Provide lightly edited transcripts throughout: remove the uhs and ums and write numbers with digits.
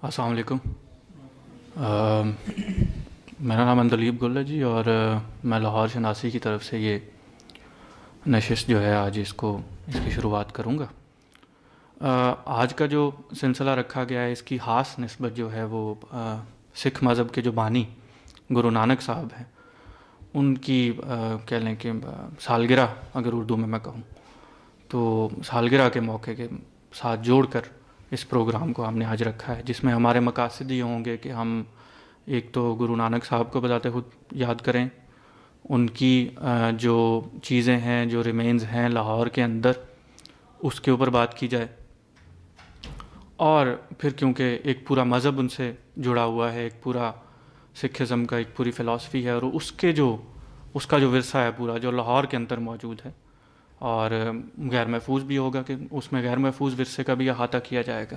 السلام علیکم. میرا نام اندلیب گل ہے جی، اور میں لاہور شناسی کی طرف سے یہ نشست جو ہے آج اس کی شروعات کروں گا. آج کا جو سلسلہ رکھا گیا ہے اس کی خاص نسبت جو ہے وہ سکھ مذہب کے جو بانی گرو نانک صاحب ہیں ان کی کہہ لیں کہ سالگرہ، اگر اردو میں کہوں تو سالگرہ کے موقع کے ساتھ جوڑ کر اس پروگرام کو ہم نے آج رکھا ہے، جس میں ہمارے مقاصد یہ ہوں گے کہ ہم ایک تو گرو نانک صاحب کو بذات خود یاد کریں، ان کی جو چیزیں ہیں، جو ریمینز ہیں لاہور کے اندر، اس کے اوپر بات کی جائے، اور پھر کیونکہ ایک پورا مذہب ان سے جڑا ہوا ہے، ایک پورا سکھزم کا ایک پوری فلاسفی ہے، اور اس کا جو ورثہ ہے پورا جو لاہور کے اندر موجود ہے، اور غیر محفوظ بھی ہوگا کہ اس میں غیر محفوظ ورثے کا بھی احاطہ کیا جائے گا،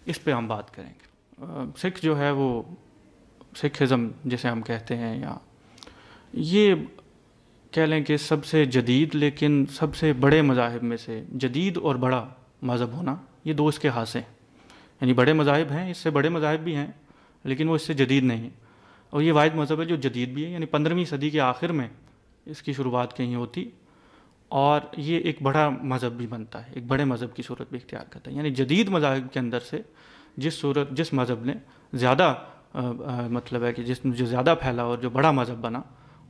اس پہ ہم بات کریں گے. سکھ جو ہے وہ سکھزم جسے ہم کہتے ہیں، یا یہ کہہ لیں کہ سب سے جدید لیکن سب سے بڑے مذاہب میں سے جدید اور بڑا مذہب ہونا، یہ دو اس کے خاصے ہیں. یعنی بڑے مذاہب ہیں، اس سے بڑے مذاہب بھی ہیں لیکن وہ اس سے جدید نہیں ہیں، اور یہ واحد مذہب ہے جو جدید بھی ہے. یعنی 15ویں صدی کے آخر میں اس کی شروعات کہیں ہوتی، اور یہ ایک بڑا مذہب بھی بنتا ہے، ایک بڑے مذہب کی صورت بھی اختیار کرتا ہے. یعنی جدید مذاہب کے اندر سے جس مذہب نے زیادہ مطلب ہے کہ جو زیادہ پھیلا اور جو بڑا مذہب بنا،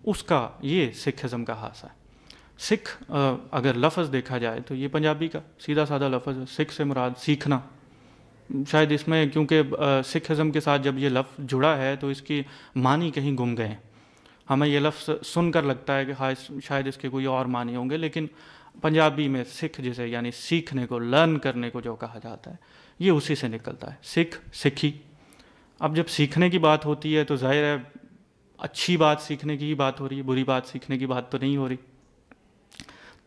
اس کا یہ سکھزم کا خاصہ ہے. سکھ اگر لفظ دیکھا جائے تو یہ پنجابی کا سیدھا سادہ لفظ ہے. سکھ سے مراد سیکھنا. شاید اس میں کیونکہ سکھزم کے ساتھ جب یہ لفظ جڑا ہے تو اس کی معنی کہیں گم گئے ہیں. ہمیں یہ لفظ سن کر لگتا ہے کہ شاید اس کے کوئی اور معنی ہوں گے، لیکن پنجابی میں سکھ جسے یعنی سیکھنے کو، لرن کرنے کو جو کہا جاتا ہے، یہ اسی سے نکلتا ہے. سکھ، سکھی. اب جب سیکھنے کی بات ہوتی ہے تو ظاہر ہے اچھی بات سیکھنے کی ہی بات ہو رہی ہے، بری بات سیکھنے کی بات تو نہیں ہو رہی.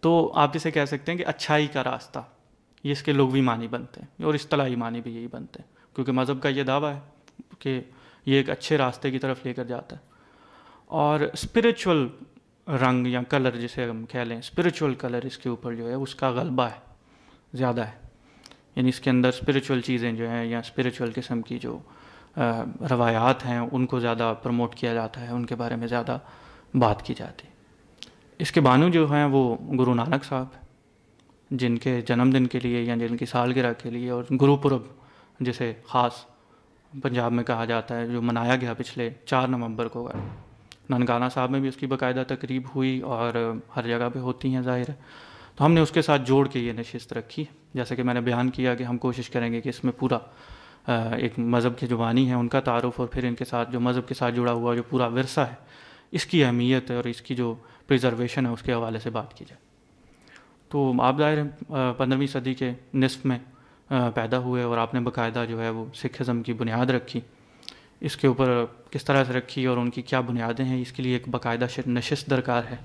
تو آپ اسے کہہ سکتے ہیں کہ اچھائی کا راستہ، یہ اس کے لغوی معنی بنتے ہیں، اور اصطلاحی معنی بھی یہی بنتے ہیں، کیونکہ مذہب کا یہ دعویٰ ہے کہ یہ ایک اچھے راستے کی طرف لے کر جاتا ہے. اور اسپریچول رنگ یا کلر جسے ہم کہہ لیں، اسپریچول کلر اس کے اوپر جو ہے اس کا غلبہ ہے، زیادہ ہے. یعنی اس کے اندر اسپریچول چیزیں جو ہیں یا اسپریچول قسم کی جو روایات ہیں ان کو زیادہ پروموٹ کیا جاتا ہے، ان کے بارے میں زیادہ بات کی جاتی ہے. اس کے بانو جو ہیں وہ گرو نانک صاحب، جن کے جنم دن کے لیے یا جن کی سالگرہ کے لیے، اور گرو پرب جسے خاص پنجاب میں کہا جاتا ہے، جو منایا گیا پچھلے 4 نومبر کو. ننکانہ صاحب میں بھی اس کی باقاعدہ تقریب ہوئی اور ہر جگہ پہ ہوتی ہیں ظاہر ہے. تو ہم نے اس کے ساتھ جوڑ کے یہ نشست رکھی. جیسے کہ میں نے بیان کیا کہ ہم کوشش کریں گے کہ اس میں پورا ایک مذہب کے جو بانی ہیں ان کا تعارف، اور پھر ان کے ساتھ جو مذہب کے ساتھ جڑا ہوا جو پورا ورثہ ہے، اس کی اہمیت اور اس کی جو پریزرویشن ہے اس کے حوالے سے بات کی جائے. تو آپ ظاہر 15ویں صدی کے نصف میں پیدا ہوئے، اور آپ نے باقاعدہ جو ہے وہ سکھزم کی بنیاد رکھی. اس کے اوپر کس طرح سے رکھی اور ان کی کیا بنیادیں ہیں، اس کے لیے ایک باقاعدہ نشست درکار ہے،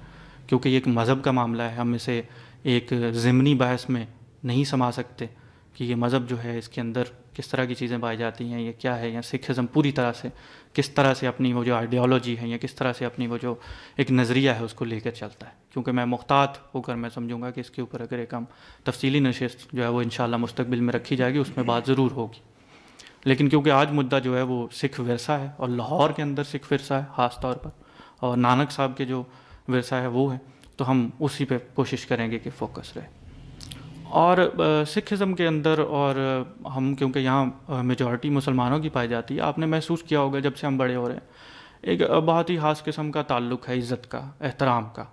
کیونکہ یہ ایک مذہب کا معاملہ ہے. ہم اسے ایک ضمنی بحث میں نہیں سما سکتے کہ یہ مذہب جو ہے اس کے اندر کس طرح کی چیزیں پائی جاتی ہیں، یہ کیا ہے. یا سکھزم پوری طرح سے کس طرح سے اپنی وہ جو آئیڈیالوجی ہے یا کس طرح سے اپنی وہ جو ایک نظریہ ہے اس کو لے کر چلتا ہے. کیونکہ میں محتاط ہو کر میں سمجھوں گا کہ اس کے اوپر اگر ایک ہم تفصیلی نشست جو ہے وہ انشاءاللہ مستقبل میں رکھی جائے گی، اس میں بات ضرور ہوگی. لیکن کیونکہ آج مدعا جو ہے وہ سکھ ورثہ ہے، اور لاہور کے اندر سکھ ورثہ ہے خاص طور پر، اور نانک صاحب کے جو ورثہ ہے وہ ہے، تو ہم اسی پہ کوشش کریں گے کہ فوکس رہے. اور سکھزم کے اندر، اور ہم کیونکہ یہاں میجورٹی مسلمانوں کی پائی جاتی ہے، آپ نے محسوس کیا ہوگا جب سے ہم بڑے ہو رہے ہیں، ایک بہت ہی خاص قسم کا تعلق ہے، عزت کا، احترام کا.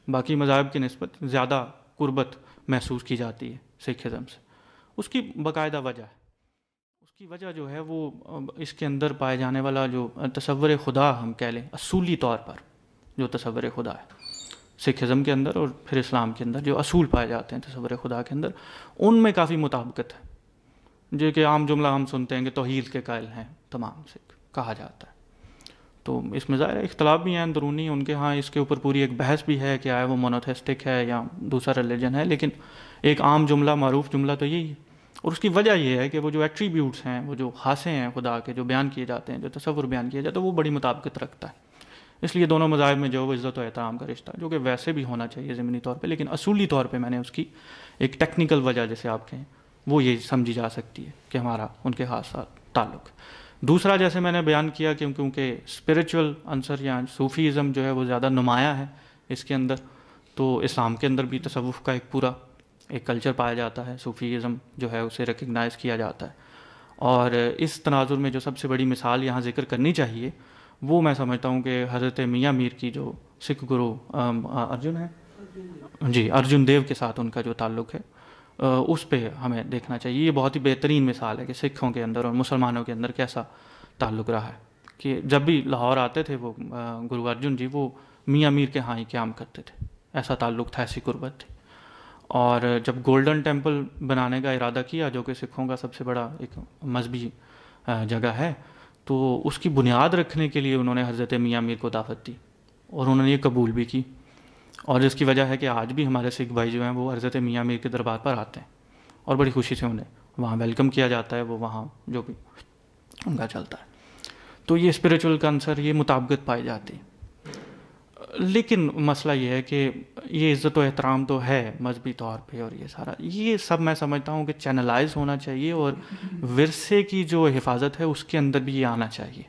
باقی مذاہب کی نسبت زیادہ قربت محسوس کی جاتی ہے سکھزم سے. اس کی باقاعدہ وجہ ہے. اس کی وجہ جو ہے وہ اس کے اندر پائے جانے والا جو تصور خدا ہم کہہ لیں، اصولی طور پر جو تصور خدا ہے سکھزم کے اندر اور پھر اسلام کے اندر، جو اصول پائے جاتے ہیں تصور خدا کے اندر، ان میں کافی مطابقت ہے. جو کہ عام جملہ ہم سنتے ہیں کہ توحید کے قائل ہیں تمام سکھ کہا جاتا ہے. تو اس میں ظاہر اختلاف بھی ہیں اندرونی، ان کے ہاں اس کے اوپر پوری ایک بحث بھی ہے کہ آیا وہ مونوتھیسٹک ہے یا دوسرا ریلیجن ہے، لیکن ایک عام جملہ، معروف جملہ تو یہی ہے. اور اس کی وجہ یہ ہے کہ وہ جو ایٹریبیوٹس ہیں، وہ جو خاصے ہیں خدا کے جو بیان کیے جاتے ہیں، جو تصور بیان کیا جاتا ہے، وہ بڑی مطابقت رکھتا ہے. اس لیے دونوں مذاہب میں جو وہ عزت و احترام کا رشتہ، جو کہ ویسے بھی ہونا چاہیے ضمنی طور پہ، لیکن اصولی طور پہ میں نے اس کی ایک ٹیکنیکل وجہ جیسے آپ کہیں وہ یہ سمجھی جا سکتی ہے کہ ہمارا ان کے خاص تعلق. دوسرا جیسے میں نے بیان کیا کہ کیونکہ اسپریچول عنصر یا صوفیزم جو ہے وہ زیادہ نمایاں ہے اس کے اندر، تو اسلام کے اندر بھی تصوف کا ایک پورا ایک کلچر پایا جاتا ہے، صوفیزم جو ہے اسے ریکگنائز کیا جاتا ہے. اور اس تناظر میں جو سب سے بڑی مثال یہاں ذکر کرنی چاہیے وہ میں سمجھتا ہوں کہ حضرت میاں میر کی جو سکھ گرو ارجن ہے جی ارجن دیو کے ساتھ ان کا جو تعلق ہے اس پہ ہمیں دیکھنا چاہیے. یہ بہت ہی بہترین مثال ہے کہ سکھوں کے اندر اور مسلمانوں کے اندر کیسا تعلق رہا ہے کہ جب بھی لاہور آتے تھے وہ گرو ارجن جی وہ میاں میر کے ہاں ہی قیام کرتے تھے، ایسا تعلق تھا، ایسی قربت تھی. اور جب گولڈن ٹیمپل بنانے کا ارادہ کیا جو کہ سکھوں کا سب سے بڑا ایک مذہبی جگہ ہے، تو اس کی بنیاد رکھنے کے لیے انہوں نے حضرت میاں میر کو دعوت دی اور انہوں نے یہ قبول بھی کی. اور اس کی وجہ ہے کہ آج بھی ہمارے سکھ بھائی جو ہیں وہ حضرت میاں میر کے دربار پر آتے ہیں اور بڑی خوشی سے انہیں وہاں ویلکم کیا جاتا ہے، وہ وہاں جو بھی ان کا چلتا ہے. تو یہ اسپریچول کا عنصر، یہ مطابقت پائی جاتی ہے. لیکن مسئلہ یہ ہے کہ یہ عزت و احترام تو ہے مذہبی طور پہ اور یہ سارا، یہ سب میں سمجھتا ہوں کہ چینلائز ہونا چاہیے اور ورثے کی جو حفاظت ہے اس کے اندر بھی یہ آنا چاہیے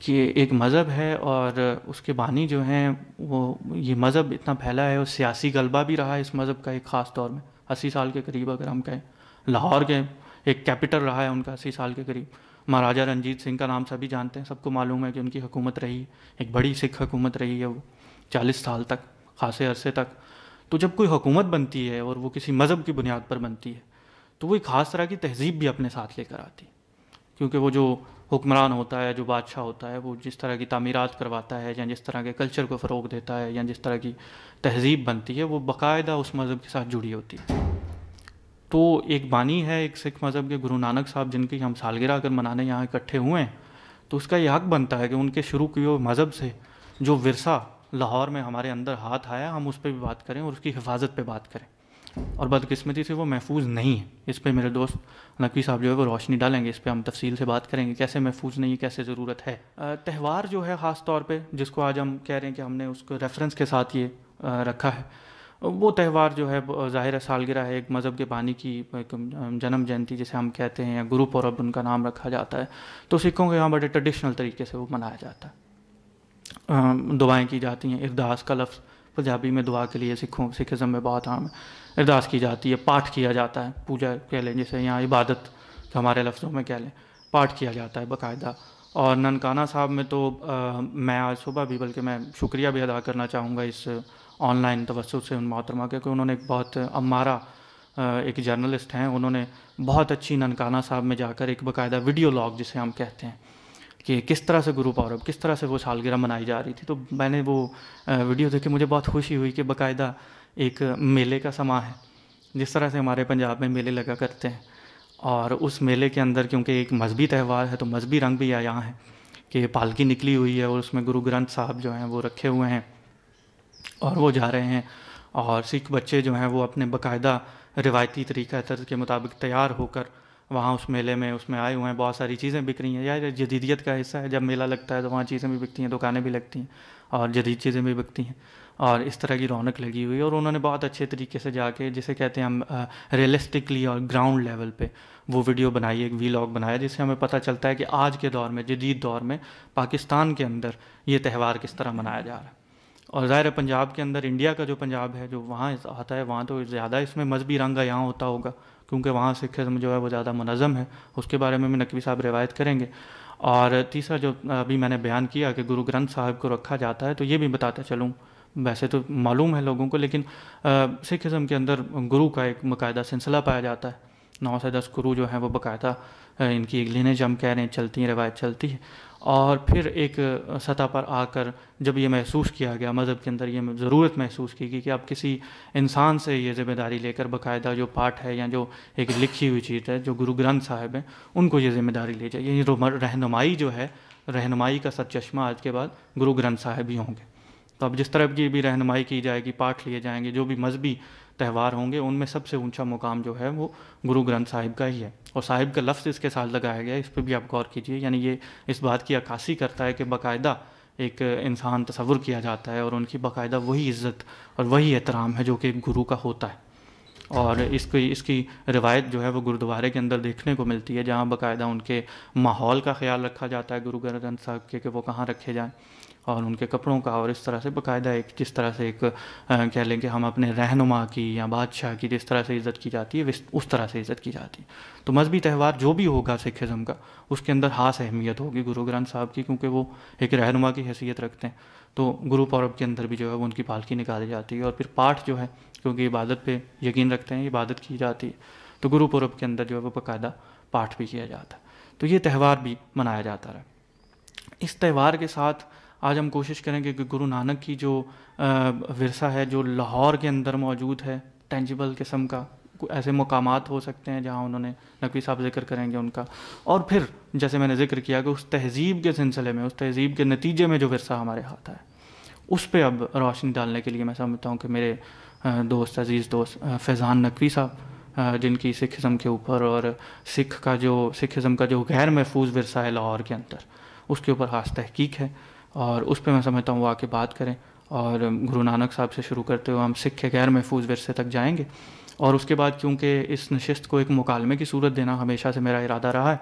کہ ایک مذہب ہے اور اس کے بانی جو ہیں وہ یہ مذہب اتنا پھیلا ہے اور سیاسی غلبہ بھی رہا ہے اس مذہب کا ایک خاص طور میں 80 سال کے قریب اگر ہم کہیں. لاہور کے ایک کیپٹل رہا ہے ان کا 80 سال کے قریب. مہاراجہ رنجیت سنگھ کا نام سبھی جانتے ہیں، سب کو معلوم ہے کہ ان کی حکومت رہی، ایک بڑی سکھ حکومت رہی ہے وہ 40 سال تک، خاصے عرصے تک. تو جب کوئی حکومت بنتی ہے اور وہ کسی مذہب کی بنیاد پر بنتی ہے تو وہ ایک خاص طرح کی تہذیب بھی اپنے ساتھ لے کر آتی ہے، کیونکہ وہ جو حکمران ہوتا ہے، جو بادشاہ ہوتا ہے، وہ جس طرح کی تعمیرات کرواتا ہے یا جس طرح کے کلچر کو فروغ دیتا ہے یا جس طرح کی تہذیب بنتی ہے وہ باقاعدہ اس مذہب کے ساتھ جڑی ہوتی ہے. تو ایک بانی ہے ایک سکھ مذہب کے گرو نانک صاحب جن کی ہم سالگرہ اگر منانے یہاں اکٹھے ہوئے ہیں تو اس کا یہ حق بنتا ہے کہ ان کے شروع کیے ہوئے مذہب سے جو ورثہ لاہور میں ہمارے اندر ہاتھ آیا ہم اس پہ بھی بات کریں اور اس کی حفاظت پہ بات کریں. اور بدقسمتی سے وہ محفوظ نہیں ہے. اس پہ میرے دوست نقوی صاحب جو ہے وہ روشنی ڈالیں گے، اس پہ ہم تفصیل سے بات کریں گے کیسے محفوظ نہیں ہے، کیسے ضرورت ہے. تہوار جو ہے خاص طور پہ جس کو آج ہم کہہ رہے ہیں کہ ہم نے اس کو ریفرنس کے ساتھ یہ رکھا ہے، وہ تہوار جو ہے ظاہر سالگرہ ہے ایک مذہب کے بانی کی جنم جینتی جسے ہم کہتے ہیں یا گرو پورب ان کا نام رکھا جاتا ہے. تو سکھوں کے یہاں بڑے ٹریڈیشنل طریقے سے وہ منایا جاتا ہے. دعائیں کی جاتی ہیں، ارداس کا لفظ پنجابی میں دعا کے لیے سکھزم میں بہت عام ہے. ارداس کی جاتی ہے، پاٹھ کیا جاتا ہے، پوجا کہہ لیں جسے یہاں عبادت ہمارے لفظوں میں کہہ لیں، پاٹھ کیا جاتا ہے باقاعدہ. اور ننکانہ صاحب میں تو میں آج صبح بھی بلکہ میں شکریہ بھی ادا کرنا چاہوں گا اس آن لائن توسط سے ان محترمہ کے کہ انہوں نے ایک بہت امارہ ایک جرنلسٹ ہیں، انہوں نے بہت اچھی ننکانہ صاحب میں جا کر ایک باقاعدہ ویڈیو لاگ جسے ہم کہتے ہیں کہ کس طرح سے گرو پورب، کس طرح سے وہ سالگرہ منائی جا رہی تھی. تو میں نے وہ ویڈیو دیکھ کے مجھے بہت خوشی ہوئی کہ باقاعدہ ایک میلے کا سما ہے جس طرح سے ہمارے پنجاب میں میلے لگا کرتے ہیں. اور اس میلے کے اندر کیونکہ ایک مذہبی تہوار ہے تو مذہبی رنگ بھی یہاں ہے کہ پالکی نکلی ہوئی ہے اور اس میں گرو گرنتھ صاحب جو ہیں وہ رکھے ہوئے ہیں اور وہ جا رہے ہیں. اور سکھ بچے جو ہیں وہ اپنے باقاعدہ روایتی طریقہ طرز کے مطابق تیار ہو کر وہاں اس میلے میں اس میں آئے ہوئے ہیں. بہت ساری چیزیں بک رہی ہیں، یار جدیدیت کا حصہ ہے، جب میلہ لگتا ہے تو وہاں چیزیں بھی بکتی ہیں، دکانیں بھی لگتی ہیں اور جدید چیزیں بھی بکتی ہیں اور اس طرح کی رونق لگی ہوئی ہے. اور انہوں نے بہت اچھے طریقے سے جا کے جسے کہتے ہیں ہم ریئلسٹکلی اور گراؤنڈ لیول پہ وہ ویڈیو بنائی، ایک وی لاگ بنایا جس سے ہمیں پتہ چلتا ہے کہ آج کے دور میں جدید دور میں پاکستان کے اندر یہ تہوار کس طرح منایا جا رہا ہے. اور ظاہر پنجاب کے اندر انڈیا کا جو پنجاب ہے جو وہاں آتا ہے وہاں تو زیادہ اس میں مذہبی رنگ یہاں ہوتا ہوگا کیونکہ وہاں سکھزم جو ہے وہ زیادہ منظم ہے، اس کے بارے میں بھی نقوی صاحب روایت کریں گے. اور تیسرا جو ابھی میں نے بیان کیا کہ گرو گرنتھ صاحب کو رکھا جاتا ہے تو یہ بھی بتاتا چلوں، ویسے تو معلوم ہے لوگوں کو لیکن سکھزم کے اندر گرو کا ایک باقاعدہ سلسلہ پایا جاتا ہے. 9 سے 10 گرو جو ہیں وہ باقاعدہ ان کی ایک لینیج ہم کہہ رہے ہیں چلتی ہیں، روایت چلتی ہے. اور پھر ایک سطح پر آ کر جب یہ محسوس کیا گیا مذہب کے اندر، یہ ضرورت محسوس کی گئی کہ اب کسی انسان سے یہ ذمہ داری لے کر باقاعدہ جو پاٹھ ہے یا جو ایک لکھی ہوئی چیز ہے جو گرو گرنتھ صاحب ہیں ان کو یہ ذمہ داری لے جائے. یہ رہنمائی جو ہے، رہنمائی کا سرچشمہ آج کے بعد گرو گرنتھ صاحب ہی ہوں گے. تو اب جس طرح کی بھی رہنمائی کی جائے گی، پاٹھ لیے جائیں گے، جو بھی مذہبی تہوار ہوں گے ان میں سب سے اونچا مقام جو ہے وہ گرو گرنتھ صاحب کا ہی ہے. اور صاحب کا لفظ اس کے ساتھ لگایا گیا ہے، اس پہ بھی آپ غور کیجئے. یعنی یہ اس بات کی عکاسی کرتا ہے کہ باقاعدہ ایک انسان تصور کیا جاتا ہے اور ان کی باقاعدہ وہی عزت اور وہی احترام ہے جو کہ ایک گرو کا ہوتا ہے. اور اس کی روایت جو ہے وہ گرودوارے کے اندر دیکھنے کو ملتی ہے، جہاں باقاعدہ ان کے ماحول کا خیال رکھا جاتا ہے گرو گرنتھ صاحب کے، کہ وہ کہاں رکھے جائیں، اور ان کے کپڑوں کا، اور اس طرح سے باقاعدہ ایک جس طرح سے ایک کہہ لیں کہ ہم اپنے رہنما کی یا بادشاہ کی جس طرح سے عزت کی جاتی ہے اس طرح سے عزت کی جاتی ہے۔ تو مذہبی تہوار جو بھی ہوگا سکھ ازم کا، اس کے اندر خاص اہمیت ہوگی گرو گرنتھ صاحب کی، کیونکہ وہ ایک رہنما کی حیثیت رکھتے ہیں۔ تو گرو پورب کے اندر بھی جو ہے وہ ان کی پالکی نکالی جاتی ہے، اور پھر پاٹھ جو ہے، کیونکہ عبادت پہ یقین رکھتے ہیں، عبادت کی جاتی ہے، تو گرو پورب کے اندر جو ہے وہ باقاعدہ پاٹھ بھی کیا جاتا ہے۔ تو یہ تہوار بھی منایا جاتا رہا۔ اس تہوار کے ساتھ آج ہم کوشش کریں گے کہ گرو نانک کی جو ورثہ ہے جو لاہور کے اندر موجود ہے، ٹینجیبل قسم کا ایسے مقامات ہو سکتے ہیں جہاں انہوں نے، نقوی صاحب ذکر کریں گے ان کا، اور پھر جیسے میں نے ذکر کیا کہ اس تہذیب کے سلسلے میں، اس تہذیب کے نتیجے میں جو ورثہ ہمارے ہاتھ ہے، اس پہ اب روشنی ڈالنے کے لیے میں سمجھتا ہوں کہ میرے دوست، عزیز دوست فیضان نقوی صاحب، جن کی سکھ ازم کے اوپر اور سکھ ازم کا جو غیر محفوظ ورثہ ہے لاہور کے اندر، اس کے اوپر خاص تحقیق ہے، اور اس پہ میں سمجھتا ہوں وہ آ کے بات کریں، اور گرو نانک صاحب سے شروع کرتے ہوئے ہم سکھ کے غیر محفوظ ورثے تک جائیں گے، اور اس کے بعد کیونکہ اس نشست کو ایک مکالمے کی صورت دینا ہمیشہ سے میرا ارادہ رہا ہے،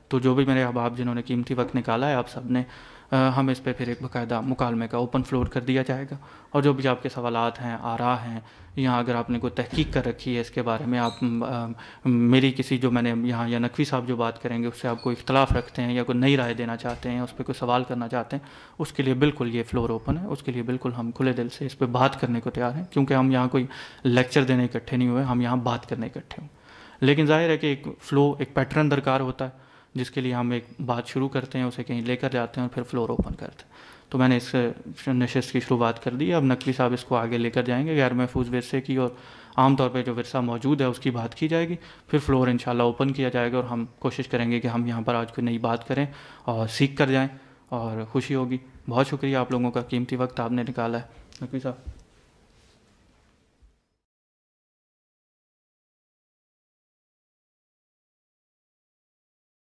تو جو بھی میرے احباب جنہوں نے قیمتی وقت نکالا ہے، آپ سب نے، ہم اس پہ پھر ایک باقاعدہ مکالمے کا اوپن فلور کر دیا جائے گا، اور جو بھی آپ کے سوالات ہیں، آراء ہیں، یہاں اگر آپ نے کوئی تحقیق کر رکھی ہے اس کے بارے میں، آپ میری کسی جو میں نے یہاں یا نقوی صاحب جو بات کریں گے اس سے آپ کوئی اختلاف رکھتے ہیں، یا کوئی نئی رائے دینا چاہتے ہیں، اس پہ کوئی سوال کرنا چاہتے ہیں، اس کے لیے بالکل یہ فلور اوپن ہے، اس کے لیے بالکل ہم کھلے دل سے اس پہ بات کرنے کو تیار ہیں، کیونکہ ہم یہاں کوئی لیکچر دینے اکٹھے نہیں ہوئے، ہم یہاں بات کرنے اکٹھے ہوئے۔ لیکن ظاہر ہے کہ ایک فلو، ایک پیٹرن درکار ہوتا ہے، جس کے لیے ہم ایک بات شروع کرتے ہیں، اسے کہیں لے کر جاتے ہیں، اور پھر فلور اوپن کرتے ہیں۔ تو میں نے اس نشست کی شروعات کر دی، اب نقوی صاحب اس کو آگے لے کر جائیں گے غیر محفوظ ورثے کی، اور عام طور پہ جو ورثہ موجود ہے اس کی بات کی جائے گی، پھر فلور انشاءاللہ اوپن کیا جائے گا، اور ہم کوشش کریں گے کہ ہم یہاں پر آج کوئی نئی بات کریں اور سیکھ کر جائیں، اور خوشی ہوگی۔ بہت شکریہ آپ لوگوں کا، قیمتی وقت آپ نے نکالا ہے نقوی صاحب۔